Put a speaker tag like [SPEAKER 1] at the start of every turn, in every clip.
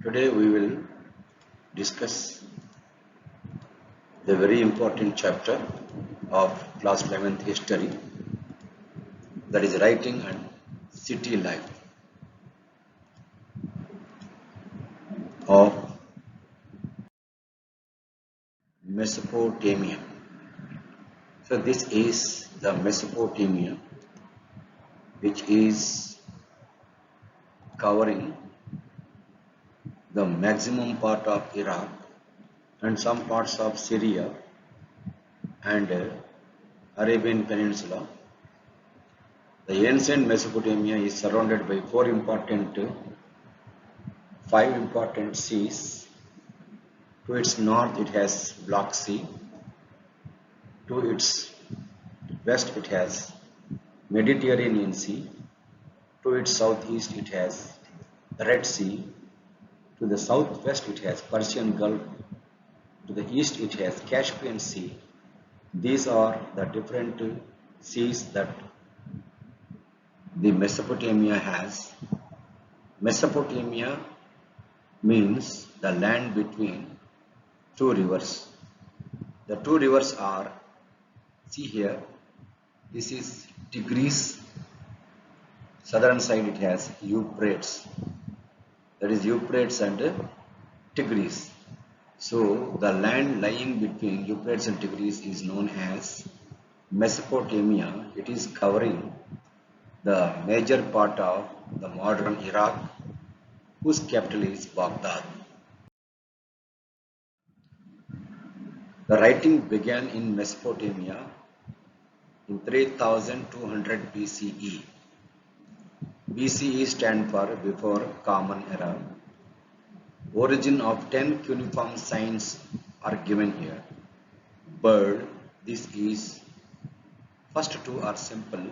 [SPEAKER 1] Today we will discuss the very important chapter of class 11th history, that is writing and city life of Mesopotamia. So this is the Mesopotamia, which is covering the maximum part of Iraq and some parts of Syria and Arabian Peninsula. The ancient Mesopotamia is surrounded by five important seas. To its north it has Black Sea. To its west it has Mediterranean Sea. To its southeast it has Red Sea. To the southwest it has Persian Gulf. To the east it has Caspian Sea. These are the different seas that the Mesopotamia has. Mesopotamia means the land between two rivers. The two rivers are, see here, this is Tigris. Southern side it has Euphrates. That is Euphrates and Tigris. So the land lying between Euphrates and Tigris is known as Mesopotamia. It is covering the major part of the modern Iraq, whose capital is Baghdad. The writing began in Mesopotamia in 3200 BCE. BCE stands for before Common Era. Origin of 10 cuneiform signs are given here. Bird, this is, first two are simple,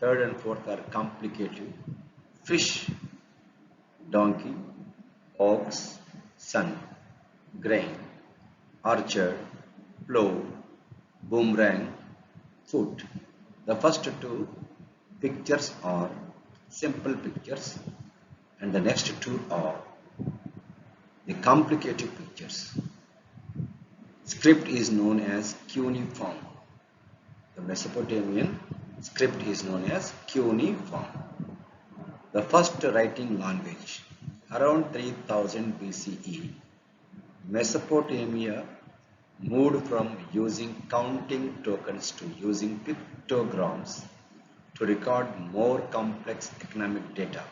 [SPEAKER 1] third and fourth are complicated. Fish, donkey, ox, sun, grain, orchard, plow, boomerang, foot. The first two pictures are simple pictures and the next two are the complicated pictures. Script is known as cuneiform. The Mesopotamian script is known as cuneiform. The first writing language, around 3000 BCE, Mesopotamia moved from using counting tokens to using pictograms to record more complex economic data.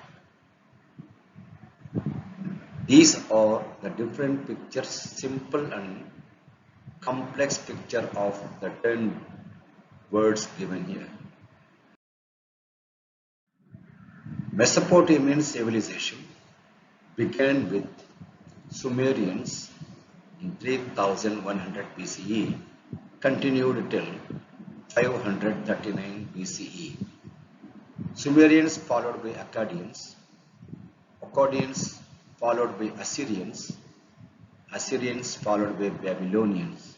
[SPEAKER 1] These are the different pictures, simple and complex picture of the 10 words given here. Mesopotamian civilization began with Sumerians in 3100 BCE, continued till 539 BCE. Sumerians followed by Akkadians, Akkadians followed by Assyrians, Assyrians followed by Babylonians.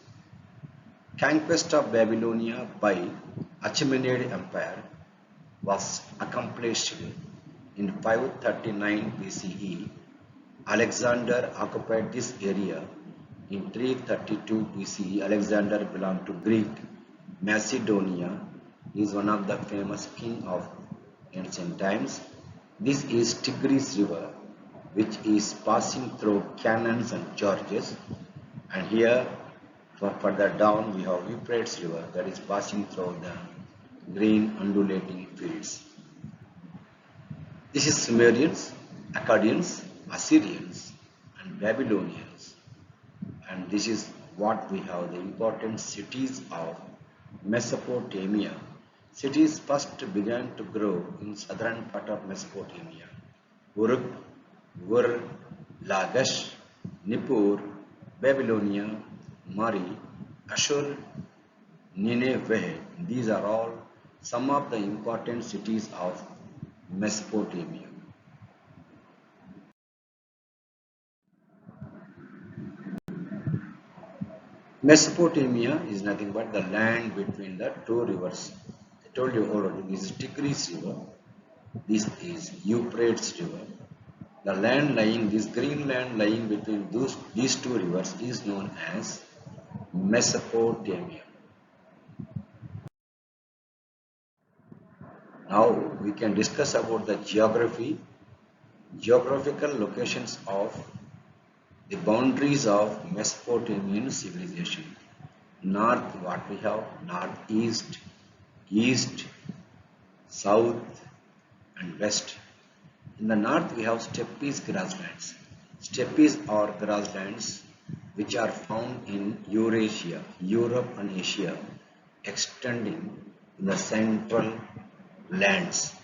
[SPEAKER 1] Conquest of Babylonia by Achaemenid Empire was accomplished in 539 BCE. Alexander occupied this area in 332 BCE. Alexander belonged to Greek Macedonia. He is one of the famous king of ancient times. This is Tigris River, which is passing through Canaans and Georges, and here further down we have Euphrates River that is passing through the green undulating fields. This is Sumerians, Akkadians, Assyrians and Babylonians, and this is what we have, the important cities of Mesopotamia. Cities first began to grow in southern part of Mesopotamia. Uruk, Ur, Lagash, Nippur, Babylonia, Mari, Ashur, Nineveh. These are all some of the important cities of Mesopotamia. Mesopotamia is nothing but the land between the two rivers. I told you already, this is Tigris River, this is Euphrates River, The land lying, this green land lying between these two rivers is known as Mesopotamia. Now we can discuss about the geographical locations of the boundaries of Mesopotamian civilization. North, what we have? Northeast, east, south, and west. In the north, we have steppes grasslands. Steppes are grasslands which are found in Eurasia, Europe, and Asia, extending in the central lands,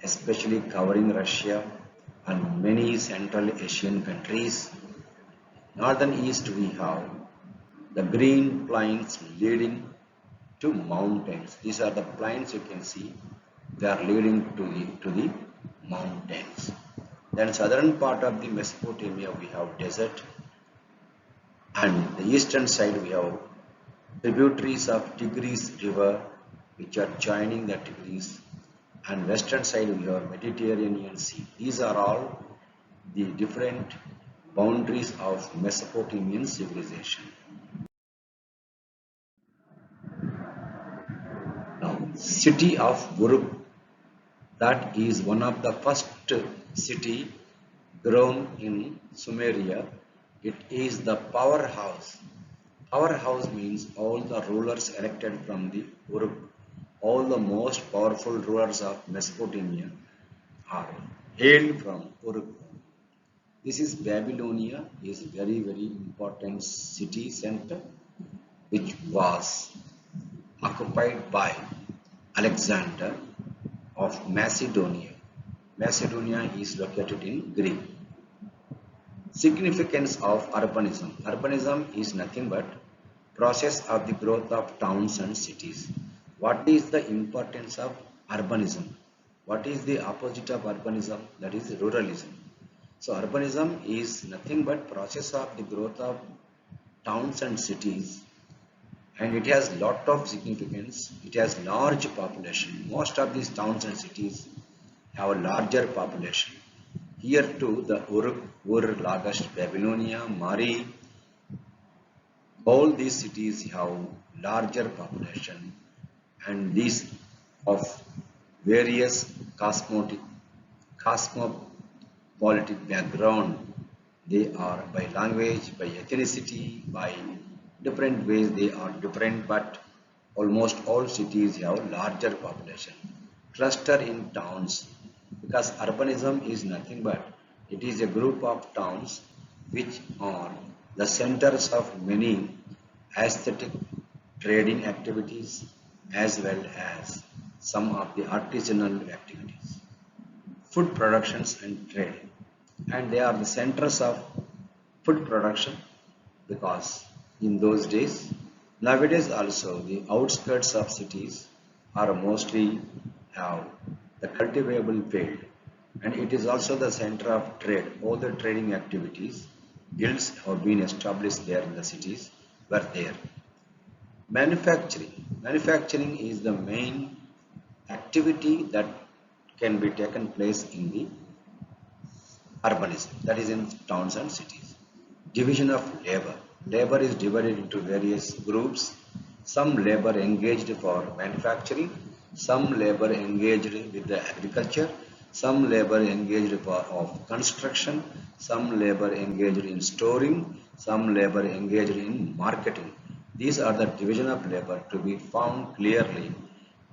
[SPEAKER 1] especially covering Russia and many Central Asian countries. Northern east, we have the green plains leading to mountains. These are the plains you can see. They are leading to the mountains. Then southern part of the Mesopotamia we have desert, and the eastern side we have tributaries of Tigris river which are joining the Tigris, and western side we have Mediterranean Sea. These are all the different boundaries of Mesopotamian civilization. Now, city of Uruk, that is one of the first city grown in Sumeria. It is the powerhouse. Powerhouse means all the rulers elected from the Uruk. All the most powerful rulers of Mesopotamia are hailed from Uruk. This is Babylonia, is very important city center which was occupied by Alexander of Macedonia. Macedonia is located in Greece. Significance of urbanism. Urbanism is nothing but process of the growth of towns and cities. What is the importance of urbanism? What is the opposite of urbanism? That is ruralism. So urbanism is nothing but process of the growth of towns and cities, and it has lot of significance. It has large population. Most of these towns and cities have a larger population. Here too, the Uruk, Ur, Lagash, Babylonia, Mari, all these cities have larger population, and these of various cosmopolitic background. They are by language, by ethnicity, by different ways they are different, but almost all cities have larger population. Cluster in towns, because urbanism is nothing but it is a group of towns which are the centers of many aesthetic trading activities as well as some of the artisanal activities, food productions and trade, and they are the centers of food production because in those days, nowadays also the outskirts of cities are mostly have the cultivable field, and it is also the center of trade. All the trading activities, guilds have been established there in the cities were there. Manufacturing is the main activity that can be taken place in the urbanism, that is in towns and cities. Division of labor. Labor is divided into various groups. Some labor engaged for manufacturing, some labor engaged with the agriculture, some labor engaged for of construction, some labor engaged in storing, some labor engaged in marketing. These are the division of labor to be found clearly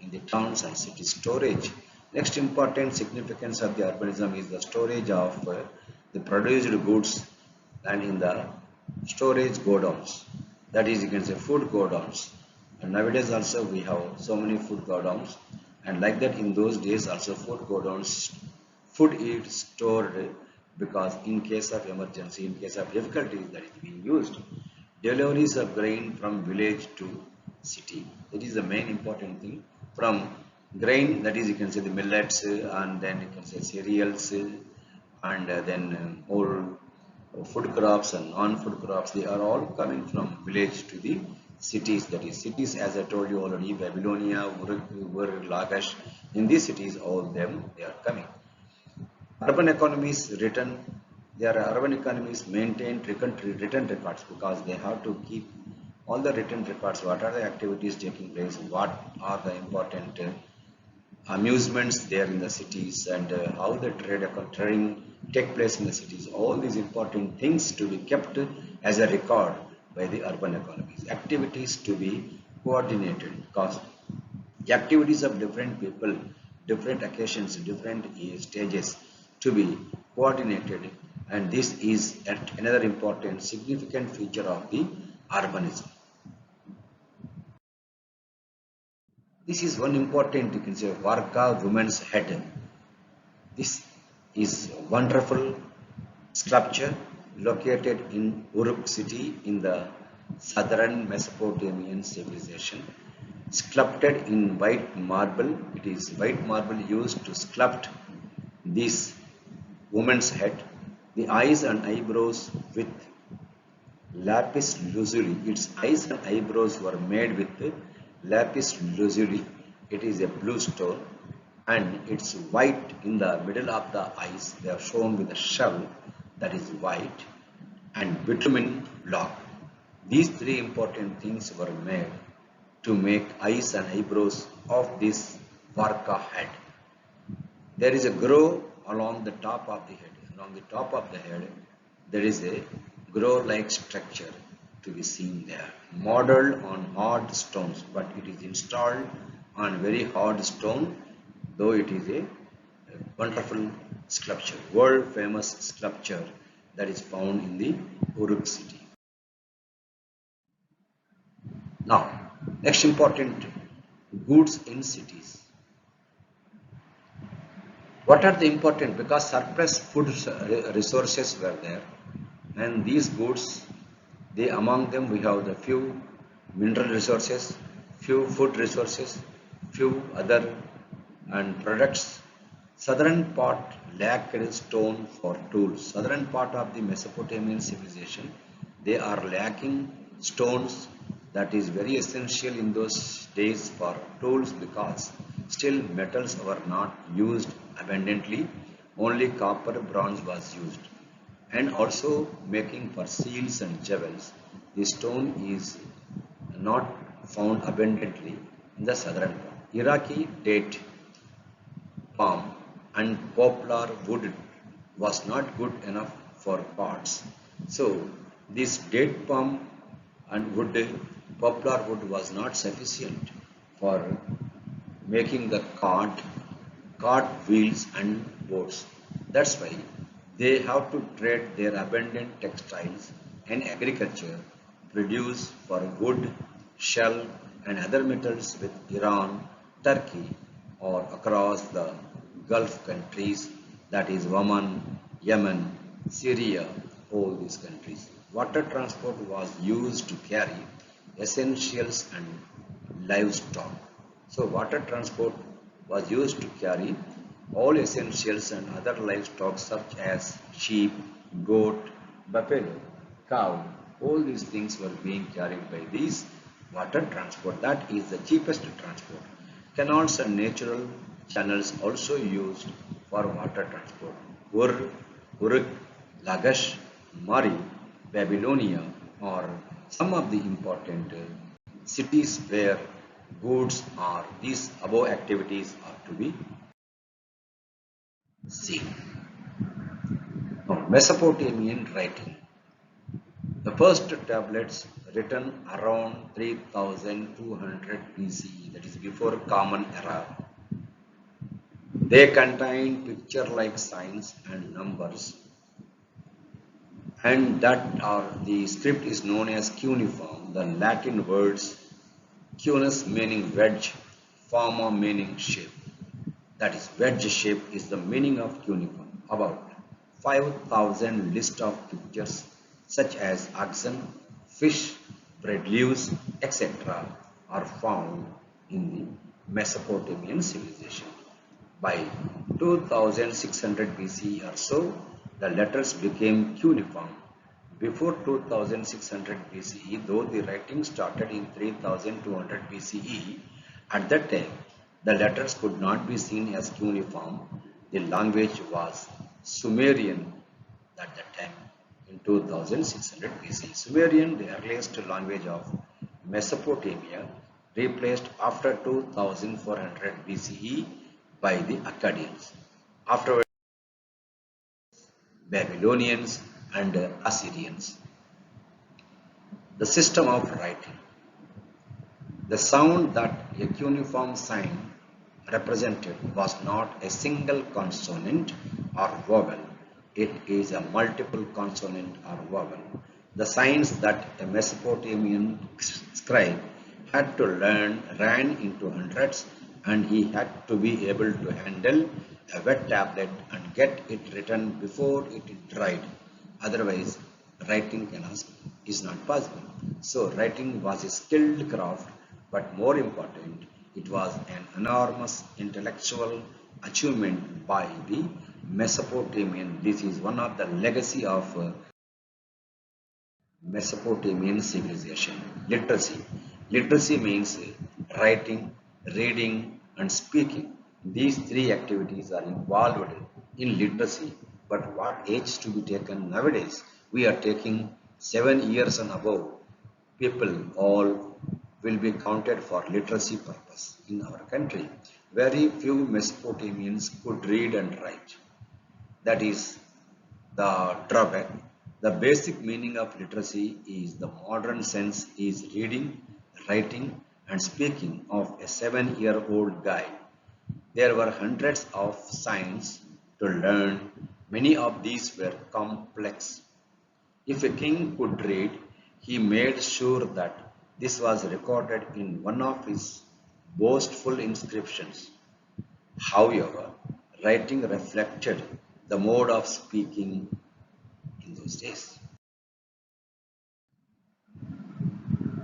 [SPEAKER 1] in the towns and cities. Storage. Next important significance of the urbanism is the storage of the produced goods, and in the storage godowns, that is you can say food godowns, and nowadays also we have so many food godowns, and like that in those days also food godowns, food is stored because in case of emergency, in case of difficulties, that is being used. Deliveries of grain from village to city, that is the main important thing. From grain, that is you can say the millets, and then you can say cereals, and then all food crops and non-food crops, they are all coming from village to the cities. That is cities, as I told you already, Babylonia, Ur, Lagash, in these cities all them they are coming. Urban economies written, their urban economies maintain written records because they have to keep all the written records. What are the activities taking place? What are the important amusements there in the cities, and how the trading take place in the cities? All these important things to be kept as a record by the urban economies. Activities to be coordinated because the activities of different people, different occasions, different stages to be coordinated, and this is another important significant feature of the urbanism. This is one important, you can say, Varka woman's head. This is a wonderful sculpture located in Uruk city in the southern Mesopotamian civilization. Sculpted in white marble, it is white marble used to sculpt this woman's head. The eyes and eyebrows with lapis lazuli. Its eyes and eyebrows were made with lapis lazuli. It is a blue stone and it's white in the middle of the eyes. They are shown with a shell that is white and bitumen block. These three important things were made to make eyes and eyebrows of this Varka head. There is a grow along the top of the head. Along the top of the head, there is a grow-like structure to be seen there, modeled on hard stones, but it is installed on very hard stone, though it is a wonderful sculpture, world-famous sculpture that is found in the Uruk city. Now, next important goods in cities. What are the important? Because surplus food resources were there, and these goods, they among them we have the few mineral resources, few food resources, few other and products. Southern part lacked stone for tools. Southern part of the Mesopotamian civilization, they are lacking stones that is very essential in those days for tools because still metals were not used abundantly. Only copper, bronze was used. And also making for seals and jewels. The stone is not found abundantly in the southern part. Iraqi date palm and poplar wood was not good enough for pots. So this date palm and wood, poplar wood was not sufficient for making the cart wheels and boats. That's why they have to trade their abundant textiles and agriculture produce for wood, shell and other metals with Iran, Turkey or across the Gulf countries, that is Oman, Yemen, Syria, all these countries. Water transport was used to carry essentials and livestock. So water transport was used to carry all essentials and other livestock such as sheep, goat, buffalo, cow. All these things were being carried by these water transport. That is the cheapest transport. Canals and natural channels also used for water transport. Ur, Uruk, Lagash, Mari, Babylonia are some of the important cities where goods or these above activities are to be seen. Now, Mesopotamian writing. The first tablets written around 3200 BCE, that is before Common Era. They contain picture-like signs and numbers, and that are the script is known as cuneiform. The Latin words cunus meaning wedge, forma meaning shape. That is wedge shape is the meaning of cuneiform. About 5,000 list of pictures such as oxen, fish, bread leaves, etc. are found in the Mesopotamian civilization. By 2600 BCE or so, the letters became cuneiform. Before 2600 BCE, though the writing started in 3200 BCE, at that time the letters could not be seen as cuneiform. The language was Sumerian at that time in 2600 BC. Sumerian, the earliest language of Mesopotamia, replaced after 2400 BCE by the Akkadians. Afterwards, Babylonians and Assyrians. The system of writing. The sound that a cuneiform sign represented was not a single consonant or vowel. It is a multiple consonant or vowel. The signs that a Mesopotamian scribe had to learn ran into hundreds, and he had to be able to handle a wet tablet and get it written before it dried. Otherwise, writing is not possible. So writing was a skilled craft, but more important, it was an enormous intellectual achievement by the Mesopotamian. This is one of the legacy of Mesopotamian civilization. Literacy. Literacy means writing, reading, and speaking. These three activities are involved in literacy. But what age to be taken nowadays? We are taking 7 years and above. People all will be counted for literacy purpose in our country. Very few Mesopotamians could read and write. That is the drawback. The basic meaning of literacy is the modern sense is reading, writing, and speaking of a 7-year-old guy. There were hundreds of signs to learn. Many of these were complex. If a king could read, he made sure that this was recorded in one of his boastful inscriptions. However, writing reflected the mode of speaking in those days.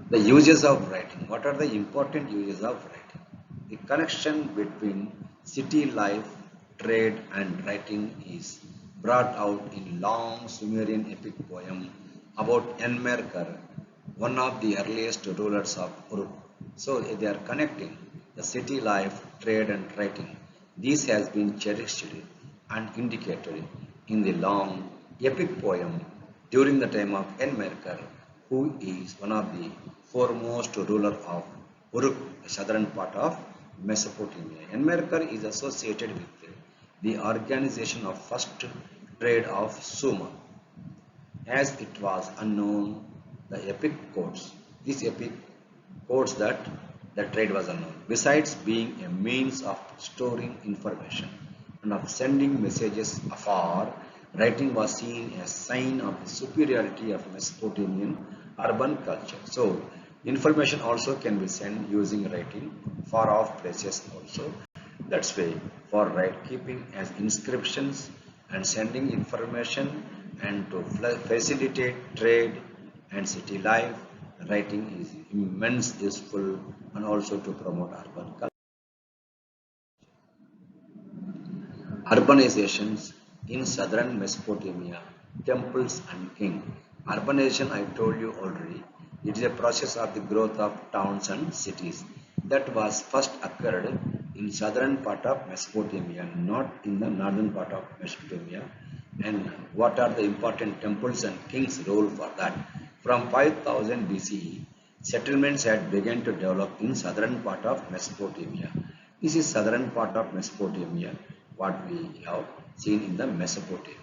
[SPEAKER 1] The uses of writing. What are the important uses of writing? The connection between city life, trade, and writing is brought out in long Sumerian epic poem about Enmerkar, one of the earliest rulers of Uruk. So they are connecting the city life, trade, and writing. This has been cherished and indicated in the long epic poem during the time of Enmerkar, who is one of the foremost ruler of Uruk, the southern part of Mesopotamia. Enmerkar is associated with the organization of first trade of Sumer, as it was unknown the epic codes. These epic codes that the trade was unknown. Besides being a means of storing information and of sending messages afar, writing was seen as sign of the superiority of Mesopotamian urban culture. So information also can be sent using writing far off places also. That's why for right keeping as inscriptions and sending information and to facilitate trade and city life, writing is immense useful and also to promote urban culture. Urbanizations in southern Mesopotamia, temples and king. Urbanization, I told you already, it is a process of the growth of towns and cities that was first occurred in southern part of Mesopotamia, not in the northern part of Mesopotamia. And what are the important temples and kings' role for that? From 5000 BCE, settlements had begun to develop in southern part of Mesopotamia. This is southern part of Mesopotamia, what we have seen in the Mesopotamia.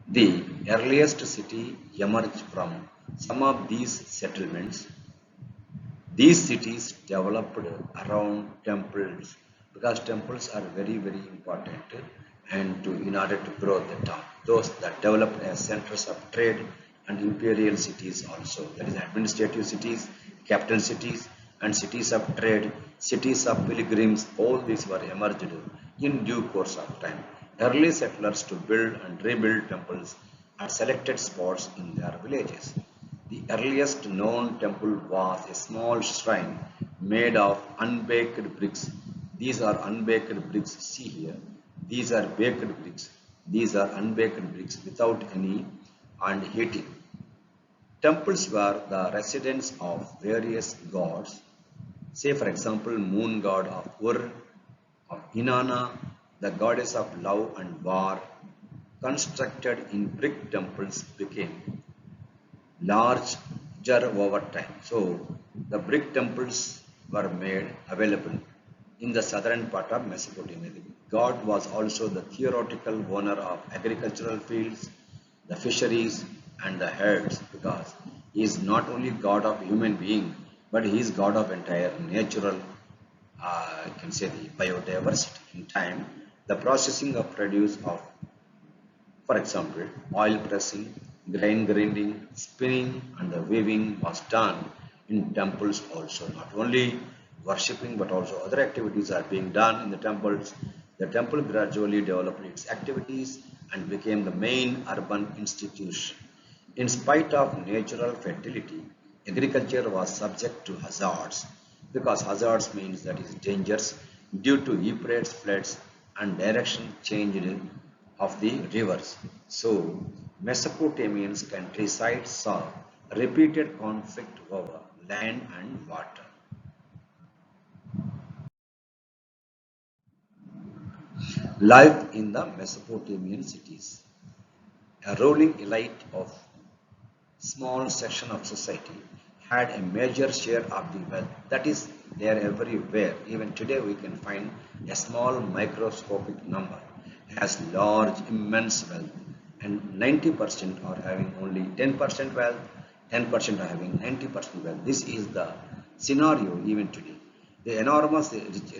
[SPEAKER 1] The earliest city emerged from some of these settlements. These cities developed around temples because temples are very important and in order to grow the town. Those that developed as centers of trade and imperial cities also. That is administrative cities, capital cities and cities of trade, cities of pilgrims, all these were emerged in due course of time. Early settlers to build and rebuild temples at selected spots in their villages. The earliest known temple was a small shrine made of unbaked bricks. These are unbaked bricks, see here. These are baked bricks. These are unbaked bricks without any and heating. Temples were the residence of various gods. Say for example, moon god of Ur, of Inanna, the goddess of love and war, constructed in brick temples became larger over time. So the brick temples were made available in the southern part of Mesopotamia. God was also the theoretical owner of agricultural fields, the fisheries, and the herds because he is not only God of human being, but he is God of entire natural, you can say the biodiversity. In time, the processing of produce of, for example, oil pressing, grain grinding, spinning, and the weaving was done in temples also. Not only worshipping, but also other activities are being done in the temples. The temple gradually developed its activities and became the main urban institution. In spite of natural fertility, agriculture was subject to hazards because hazards means that is dangers due to episodes, floods, and direction change of the rivers. So, Mesopotamians countryside saw repeated conflict over land and water. Life in the Mesopotamian cities. A ruling elite of small section of society had a major share of the wealth. That is, they are everywhere. Even today, we can find a small microscopic number has large, immense wealth, and 90% are having only 10% wealth, 10% are having 90% wealth. This is the scenario even today. The enormous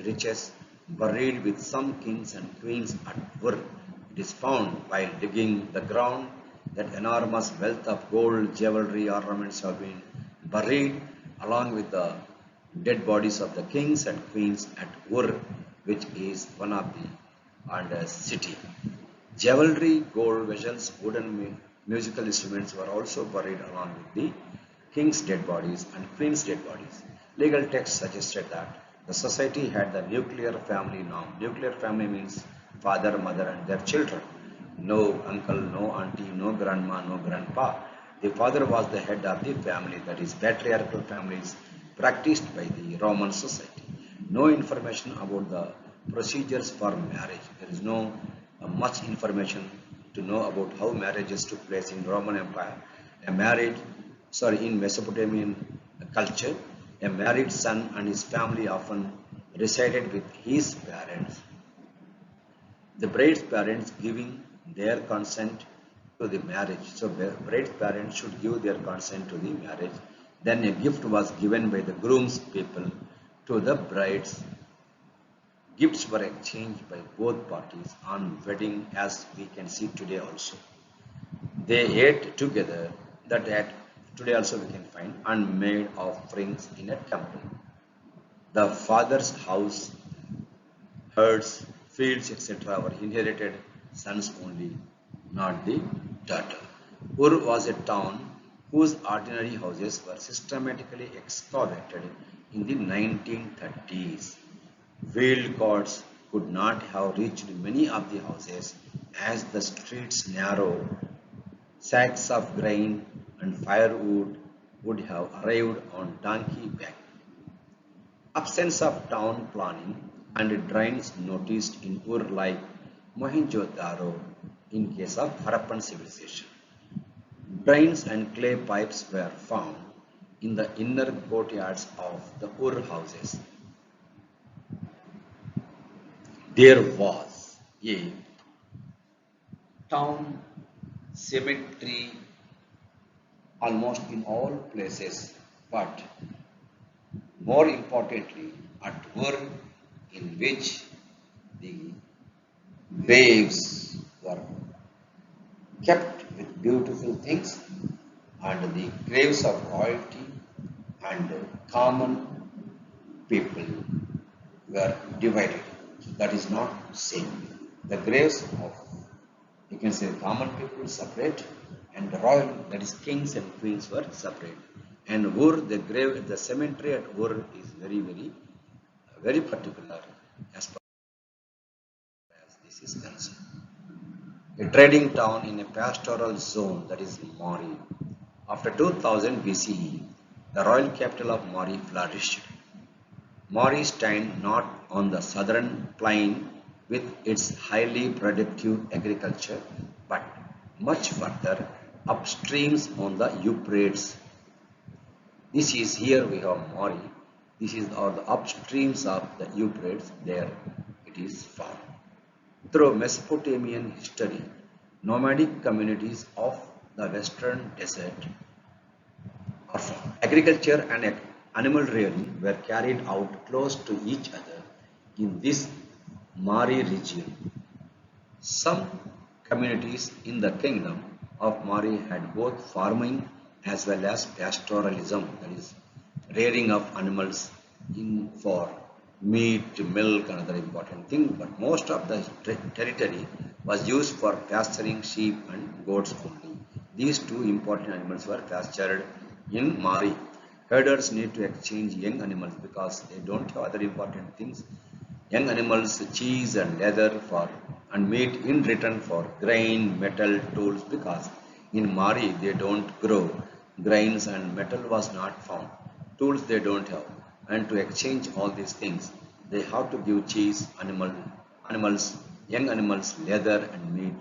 [SPEAKER 1] riches buried with some kings and queens at Ur. It is found while digging the ground that enormous wealth of gold, jewelry, ornaments have been buried along with the dead bodies of the kings and queens at Ur, which is one of the and city. Jewelry, gold vessels, wooden musical instruments were also buried along with the king's dead bodies and queen's dead bodies. Legal texts suggested that the society had the nuclear family norm. Nuclear family means father, mother, and their children. No uncle, no auntie, no grandma, no grandpa. The father was the head of the family, that is, patriarchal families practiced by the Roman society. No information about the procedures for marriage. There is no much information to know about how marriages took place in Roman Empire. A married, in Mesopotamian culture, a married son and his family often resided with his parents, the bride's parents giving their consent to the marriage. So bride's parents should give their consent to the marriage. Then a gift was given by the groom's people to the brides. Gifts were exchanged by both parties on wedding, as we can see today also. They ate together, that at today also we can find, and made offerings in a temple. The father's house, herds, fields, etc. were inherited sons only, not the daughter. Ur was a town whose ordinary houses were systematically excavated in the 1930s. Wheeled carts could not have reached many of the houses as the streets narrow. Sacks of grain and firewood would have arrived on donkey back. Absence of town planning and drains noticed in Ur like Mohenjo-daro in case of Harappan civilization. Drains and clay pipes were found in the inner courtyards of the Ur houses. There was a town cemetery almost in all places, but more importantly at Ur, in which the graves were kept with beautiful things, and the graves of royalty and common people were divided. So that is not same. The graves of, you can say, common people separate, and the royal, that is kings and queens, were separate. And Ur, the grave, the cemetery at Ur is very particular as far as this is concerned. A trading town in a pastoral zone, that is Mari. After 2000 BCE, the royal capital of Mari flourished. Mari stands not on the southern plain with its highly productive agriculture, but much further upstreams on the Euphrates. This is here we have Mari. This is all the upstreams of the Euphrates. There it is found. Through Mesopotamian history, nomadic communities of the western desert are found. Agriculture and animal rearing were carried out close to each other in this Mari region. Some communities in the kingdom of Mari had both farming as well as pastoralism, that is, rearing of animals in for meat, milk, and other important things. But most of the territory was used for pasturing sheep and goats only. These two important animals were pastured in Mari. Herders need to exchange young animals because they don't have other important things. Young animals, cheese and leather for and meat in return for grain, metal, tools because in Mari they don't grow. Grains and metal was not found. Tools they don't have. And to exchange all these things, they have to give cheese, animals, young animals, leather and meat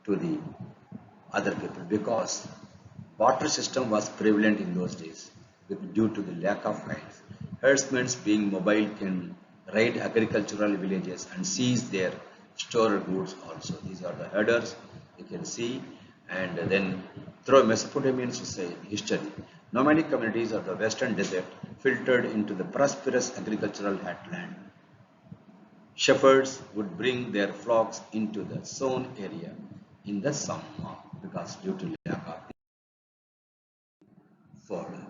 [SPEAKER 1] to the other people because water system was prevalent in those days due to the lack of rains. Herdsmen being mobile can raid agricultural villages and seize their stored goods also. These are the herders you can see. And then through Mesopotamian society, history, nomadic communities of the western desert filtered into the prosperous agricultural heartland. Shepherds would bring their flocks into the sown area in the summer because due to lack of fodder.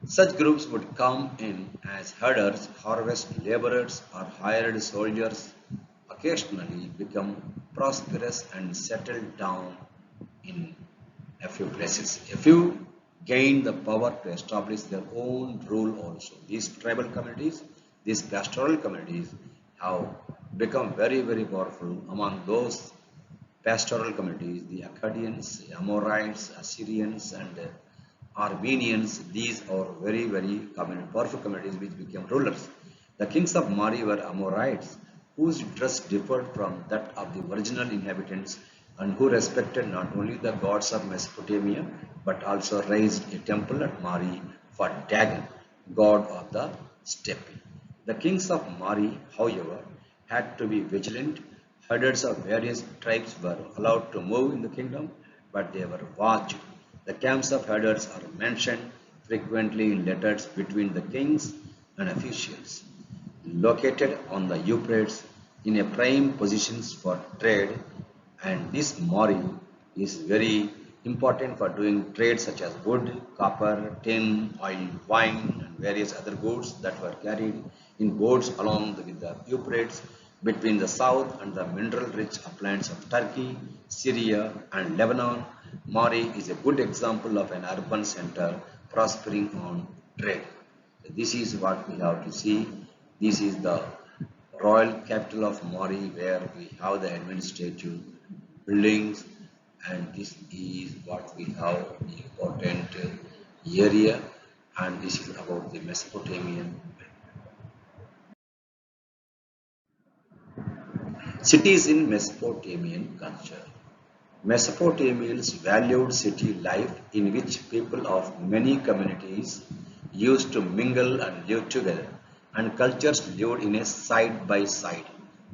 [SPEAKER 1] Such groups would come in as herders, harvest laborers, or hired soldiers, occasionally become prosperous and settle down in a few places. A few gain the power to establish their own rule also. These tribal communities, these pastoral communities have become very, very powerful. Among those pastoral communities, the Akkadians, Amorites, Assyrians, and Armenians, these are very, very powerful communities which became rulers. The kings of Mari were Amorites, whose dress differed from that of the original inhabitants and who respected not only the gods of Mesopotamia but also raised a temple at Mari for Dagon, god of the steppe. The kings of Mari, however, had to be vigilant. Herders of various tribes were allowed to move in the kingdom, but they were watched. The camps of herders are mentioned frequently in letters between the kings and officials. Located on the Euphrates in a prime positions for trade, and this Mori is very important for doing trade such as wood, copper, tin, oil, wine, and various other goods that were carried in boats along with the Euphrates between the south and the mineral-rich uplands of Turkey, Syria, and Lebanon. Mari is a good example of an urban center prospering on trade. This is what we have to see. This is the royal capital of Mori where we have the administrative buildings, and this is what we have the important area, and this is about the Mesopotamian cities in Mesopotamian culture. Mesopotamians valued city life in which people of many communities used to mingle and live together, and cultures lived in a side by side.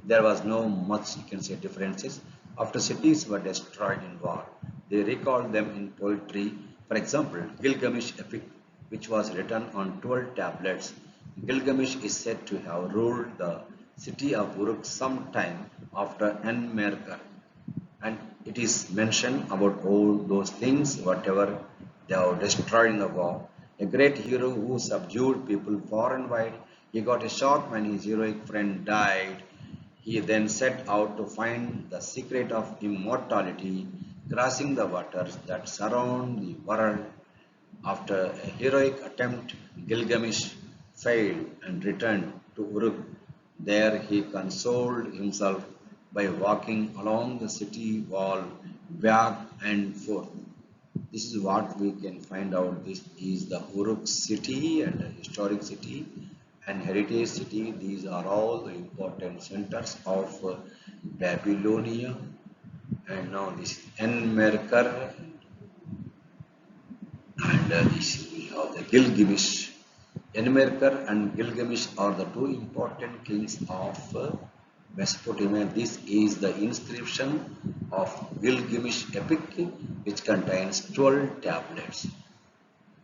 [SPEAKER 1] There was no much, you can say, differences. After cities were destroyed in war, they recalled them in poetry. For example, Gilgamesh epic, which was written on 12 tablets. Gilgamesh is said to have ruled the city of Uruk some time after Enmerkar, and it is mentioned about all those things whatever they have destroyed in the war. A great hero who subdued people far and wide. He got a shock when his heroic friend died. He then set out to find the secret of immortality, crossing the waters that surround the world. After a heroic attempt, Gilgamesh failed and returned to Uruk. There he consoled himself by walking along the city wall back and forth. This is what we can find out. This is the Uruk city and a historic city and heritage city. These are all the important centers of Babylonia. And now this is Enmerkar, and this we have the Gilgamesh. Enmerkar and Gilgamesh are the two important kings of Mesopotamia. This is the inscription of Gilgamesh epic, which contains 12 tablets.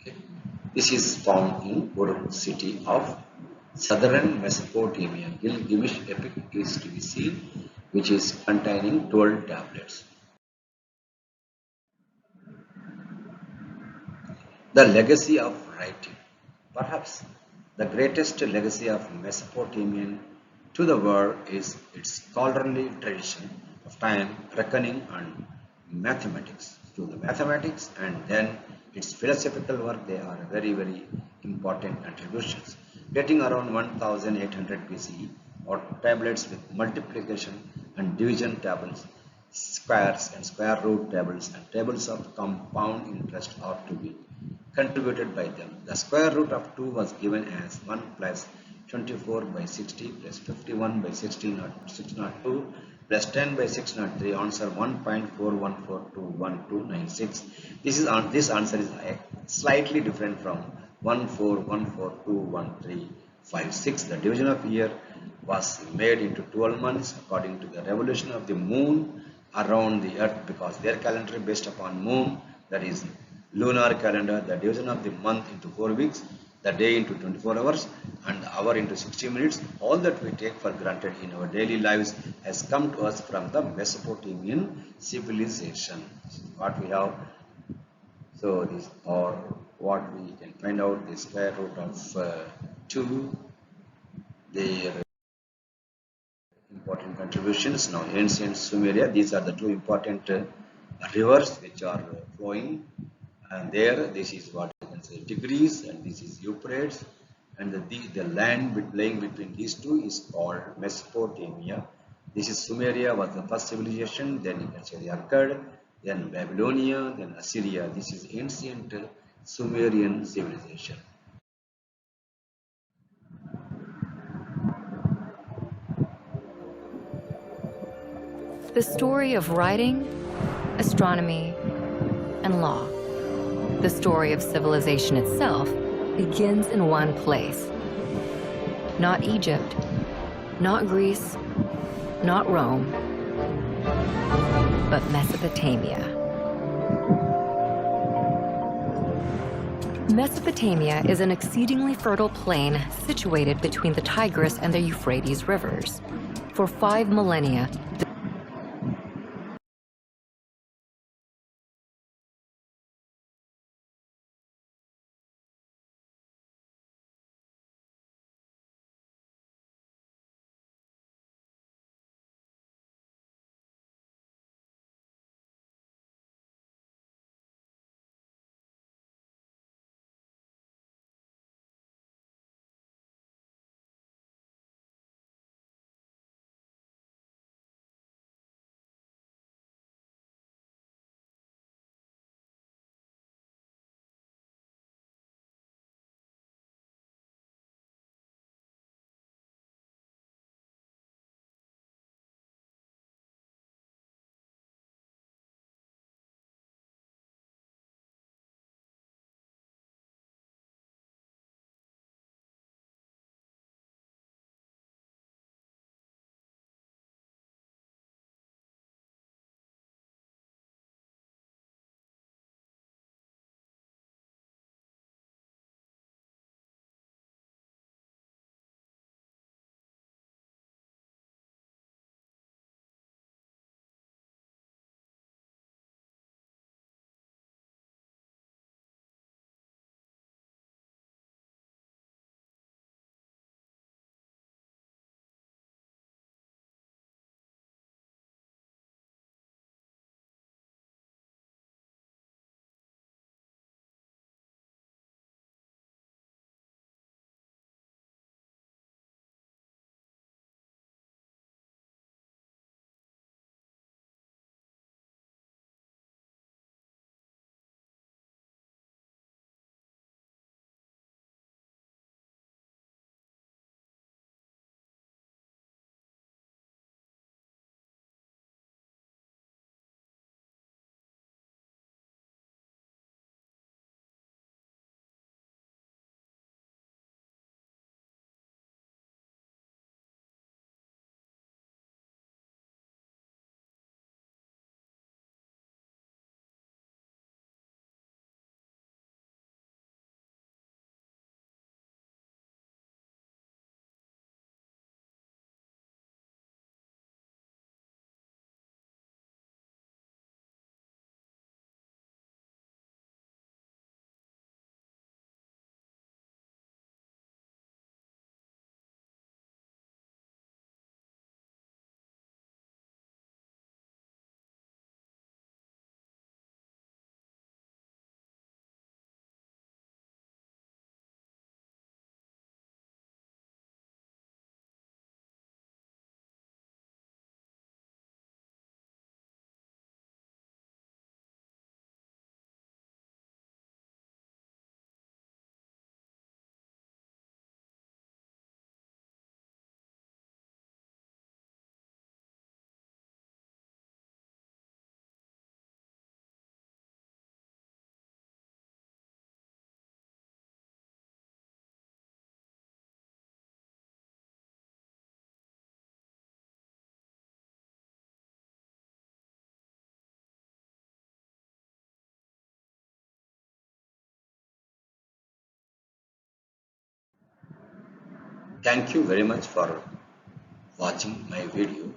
[SPEAKER 1] Okay. This is found in Ur city of southern Mesopotamia. Gilgamesh epic is to be seen, which is containing 12 tablets. The legacy of writing. Perhaps the greatest legacy of Mesopotamian to the world is its scholarly tradition of time reckoning and mathematics. To the mathematics and then its philosophical work, they are very, very important contributions. Dating around 1800 BCE, or tablets with multiplication and division tables, squares and square root tables, and tables of compound interest are to be contributed by them. The square root of 2 was given as 1 plus 24 by 60 plus 51 by 602 plus 10 by 603. Answer 1.41421296. This answer is slightly different from 141421356. The division of year was made into 12 months according to the revolution of the moon around the earth, because their calendar based upon moon, that is lunar calendar. The division of the month into 4 weeks, the day into 24 hours, and the hour into 60 minutes, all that we take for granted in our daily lives has come to us from the Mesopotamian civilization. This is what we have. So this, or what we can find out, the square root of 2, their important contributions. Now ancient Sumeria, these are the two important rivers which are flowing, and there this is what you can say Tigris, and this is Euphrates, and the land lying between these two is called Mesopotamia. This is Sumeria, was the first civilization, then you can say the Akkad, then Babylonia, then Assyria. This is ancient Sumerian civilization.
[SPEAKER 2] The story of writing, astronomy, and law. The story of civilization itself begins in one place. Not Egypt, not Greece, not Rome, but Mesopotamia. Mesopotamia is an exceedingly fertile plain situated between the Tigris and the Euphrates rivers. For 5 millennia,
[SPEAKER 1] Thank you very much for watching my video.